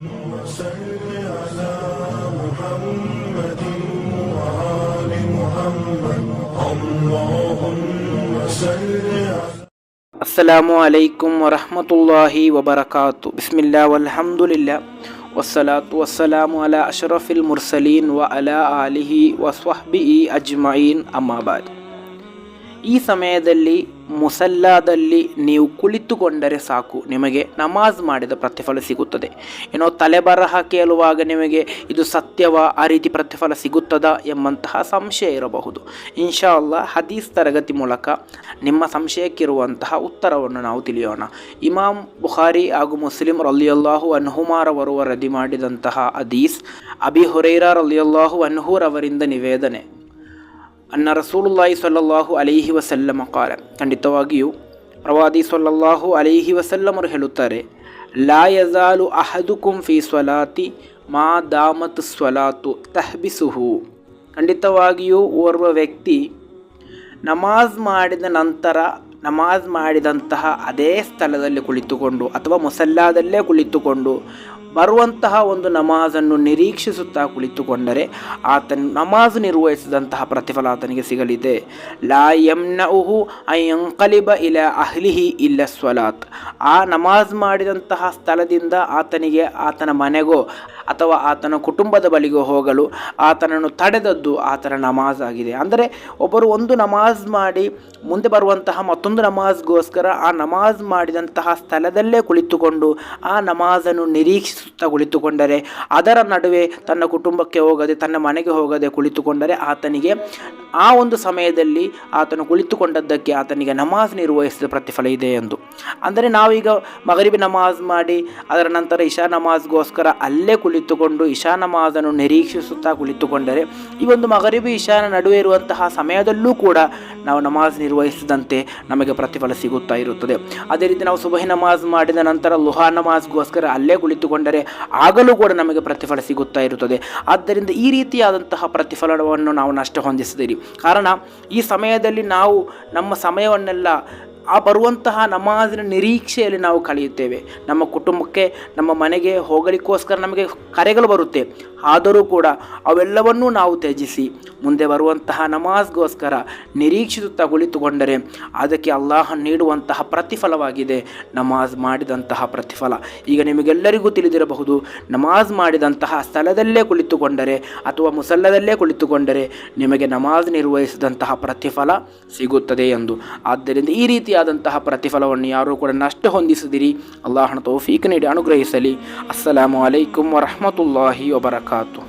وصل على محمد وآل محمد اللهم صل على ಅಸ್ಸಲಾಮು ಅಲೈಕುಂ ವರಹಮತುಲ್ಲಾಹಿ ವಬರಕಾತು. ಬಿಸ್ಮಿಲ್ಲಾ ವಲ್ಹಮ್ದುಲಿಲ್ಲಾ ವಸ್ಸಲಾತು ವಸ್ಸಲಾಮು ಅಲಾ ಅಶ್ರಫಿಲ್ ಮುರ್ಸಲೀನ್ ವ ಅಲಾ ಆಲಿಹಿ ವಸ್ವಹ್ಬಿಹಿ ಅಜ್ಮঈನ್ ಅಮ್ಮಾಬಾದ್. ಈ ಸಮಯದಲ್ಲಿ ಮುಸಲ್ಲಾದಲ್ಲಿ ನೀವು ಕುಳಿತುಕೊಂಡರೆ ಸಾಕು, ನಿಮಗೆ ನಮಾಜ್ ಮಾಡಿದ ಪ್ರತಿಫಲ ಸಿಗುತ್ತದೆ. ಏನೋ ತಲೆಬರಹ ಕೇಳುವಾಗ ನಿಮಗೆ ಇದು ಸತ್ಯವಾ, ಆ ರೀತಿ ಪ್ರತಿಫಲ ಸಿಗುತ್ತದಾ ಎಂಬಂತಹ ಸಂಶಯ ಇರಬಹುದು. ಇನ್ಶಾ ಅಲ್ಲಾಹ್ ಹದೀಸ್ ತರಗತಿ ಮೂಲಕ ನಿಮ್ಮ ಸಂಶಯಕ್ಕಿರುವಂತಹ ಉತ್ತರವನ್ನು ನಾವು ತಿಳಿಯೋಣ. ಇಮಾಮ್ ಬುಖಾರಿ ಹಾಗೂ ಮುಸ್ಲಿಂ ರಲಿಯಲ್ಲಾಹು ಅನ್ಹುಮಾರವರು ವರದಿ ಮಾಡಿದಂತಹ ಹದೀಸ್, ಅಬಿ ಹುರೈರಾ ರಲಿಯಲ್ಲಾಹು ಅನ್ಹುರವರಿಂದ ನಿವೇದನೆ, ಅನ್ನ ರಸೂಲುಲ್ಲಾಹಿ ಸ್ವಲ್ಲಲ್ಲಾಹು ಅಲೈಹಿ ವಸಲ್ಲಮ ಕಾಲ, ಖಂಡಿತವಾಗಿಯೂ ಪ್ರವಾದಿ ಸ್ವಲ್ಲಲ್ಲಾಹು ಅಲೈಹಿ ವಸಲ್ಲಮರು ಹೇಳುತ್ತಾರೆ, ಲಾ ಯಜಾಲು ಅಹದುಕುಂ ಫಿ ಸ್ವಲಾತಿ ಮಾ ದಾಮತ್ ಸ್ವಲಾತು ತಹ್ಬಿಸುಹು. ಖಂಡಿತವಾಗಿಯೂ ಓರ್ವ ವ್ಯಕ್ತಿ ನಮಾಜ್ ಮಾಡಿದ ನಂತರ ನಮಾಜ್ ಮಾಡಿದಂತಹ ಅದೇ ಸ್ಥಳದಲ್ಲಿ ಕುಳಿತುಕೊಂಡು ಅಥವಾ ಮುಸಲ್ಲಾದಲ್ಲೇ ಕುಳಿತುಕೊಂಡು ಬರುವಂತಹ ಒಂದು ನಮಾಜನ್ನು ನಿರೀಕ್ಷಿಸುತ್ತಾ ಕುಳಿತುಕೊಂಡರೆ ಆತನು ನಮಾಜ್ ನಿರ್ವಹಿಸಿದಂತಹ ಪ್ರತಿಫಲ ಆತನಿಗೆ ಸಿಗಲಿದೆ. ಲಾ ಯಮ್ನಉಹು ಅನ್ ಯಂಕಲಿಬ ಇಲ ಅಹ್ಲಿಹಿ ಇಲ್ಲ ಸ್ವಲಾತ್. ಆ ನಮಾಜ್ ಮಾಡಿದಂತಹ ಸ್ಥಳದಿಂದ ಆತನಿಗೆ ಆತನ ಮನೆಗೋ ಅಥವಾ ಆತನ ಕುಟುಂಬದ ಬಳಿಗೋ ಹೋಗಲು ಆತನನ್ನು ತಡೆದದ್ದು ಆತನ ನಮಾಜ್ ಆಗಿದೆ. ಅಂದರೆ ಒಬ್ಬರು ಒಂದು ನಮಾಜ್ ಮಾಡಿ ಮುಂದೆ ಬರುವಂತಹ ಮತ್ತೊಂದು ನಮಾಜ್ಗೋಸ್ಕರ ಆ ನಮಾಜ್ ಮಾಡಿದಂತಹ ಸ್ಥಳದಲ್ಲೇ ಕುಳಿತುಕೊಂಡು ಆ ನಮಾಜನ್ನು ನಿರೀಕ್ಷಿಸುತ್ತಾ ಕುಳಿತುಕೊಂಡರೆ, ಅದರ ನಡುವೆ ತನ್ನ ಕುಟುಂಬಕ್ಕೆ ಹೋಗದೆ ತನ್ನ ಮನೆಗೆ ಹೋಗದೆ ಕುಳಿತುಕೊಂಡರೆ ಆತನಿಗೆ ಆ ಒಂದು ಸಮಯದಲ್ಲಿ ಆತನು ಕುಳಿತುಕೊಂಡದ್ದಕ್ಕೆ ಆತನಿಗೆ ನಮಾಜ್ ನಿರ್ವಹಿಸಿದ ಪ್ರತಿಫಲ ಇದೆ ಎಂದು. ಅಂದರೆ ನಾವೀಗ ಮಗರಿಬ್ ನಮಾಜ್ ಮಾಡಿ ಅದರ ನಂತರ ಇಶಾ ನಮಾಜ್ಗೋಸ್ಕರ ಅಲ್ಲೇ ಕುಳಿತುಕೊಂಡು ಇಶಾ ನಮಾಜನ್ನು ನಿರೀಕ್ಷಿಸುತ್ತಾ ಕುಳಿತುಕೊಂಡರೆ ಈ ಒಂದು ಮಗರಿಬ್ ಇಶಾನ ನಡುವೆ ಇರುವಂತಹ ಸಮಯದಲ್ಲೂ ಕೂಡ ನಾವು ನಮಾಜ್ ನಿರ್ವಹಿಸಿದಂತೆ ನಮಗೆ ಪ್ರತಿಫಲ ಸಿಗುತ್ತಾ ಇರುತ್ತದೆ. ಅದೇ ರೀತಿ ನಾವು ಸುಬಹಿ ನಮಾಜ್ ಮಾಡಿದ ನಂತರ ಲುಹಾ ನಮಾಜ್ಗೋಸ್ಕರ ಅಲ್ಲೇ ಕುಳಿತುಕೊಂಡರೆ ಆಗಲೂ ಕೂಡ ನಮಗೆ ಪ್ರತಿಫಲ ಸಿಗುತ್ತಾ ಇರುತ್ತದೆ. ಆದ್ದರಿಂದ ಈ ರೀತಿಯಾದಂತಹ ಪ್ರತಿಫಲವನ್ನು ನಾವು ನಷ್ಟ ಹೊಂದಿಸಿದಿರಿ. ಕಾರಣ ಈ ಸಮಯದಲ್ಲಿ ನಾವು ನಮ್ಮ ಸಮಯವನ್ನೆಲ್ಲ ಆ ಬರುವಂತಹ ನಮಾಜಿನ ನಿರೀಕ್ಷೆಯಲ್ಲಿ ನಾವು ಕಳೆಯುತ್ತೇವೆ. ನಮ್ಮ ಕುಟುಂಬಕ್ಕೆ ನಮ್ಮ ಮನೆಗೆ ಹೋಗಲಿಕ್ಕೋಸ್ಕರ ನಮಗೆ ಕರೆಗಳು ಬರುತ್ತೆ. ಆದರೂ ಕೂಡ ಅವೆಲ್ಲವನ್ನೂ ನಾವು ತ್ಯಜಿಸಿ ಮುಂದೆ ಬರುವಂತಹ ನಮಾಜ್ಗೋಸ್ಕರ ನಿರೀಕ್ಷಿಸುತ್ತಾ ಕುಳಿತುಕೊಂಡರೆ ಅದಕ್ಕೆ ಅಲ್ಲಾಹ ನೀಡುವಂತಹ ಪ್ರತಿಫಲವಾಗಿದೆ ನಮಾಜ್ ಮಾಡಿದಂತಹ ಪ್ರತಿಫಲ. ಈಗ ನಿಮಗೆಲ್ಲರಿಗೂ ತಿಳಿದಿರಬಹುದು, ನಮಾಜ್ ಮಾಡಿದಂತಹ ಸ್ಥಳದಲ್ಲೇ ಕುಳಿತುಕೊಂಡರೆ ಅಥವಾ ಮುಸಲ್ಲದಲ್ಲೇ ಕುಳಿತುಕೊಂಡರೆ ನಿಮಗೆ ನಮಾಜ್ ನಿರ್ವಹಿಸಿದಂತಹ ಪ್ರತಿಫಲ ಸಿಗುತ್ತದೆ ಎಂದು. ಆದ್ದರಿಂದ ಈ ರೀತಿಯಾದಂತಹ ಪ್ರತಿಫಲವನ್ನು ಯಾರೂ ಕೂಡ ನಷ್ಟ ಹೊಂದಿಸದಿರಿ. ಅಲ್ಲಾಹನ ತೌಫೀಕ್ ನೀಡಿ ಅನುಗ್ರಹಿಸಲಿ. ಅಸ್ಸಲಾಮು ಅಲೈಕುಂ ವರಹಮತುಲ್ಲಾಹಿ ವಬರಕಾತು.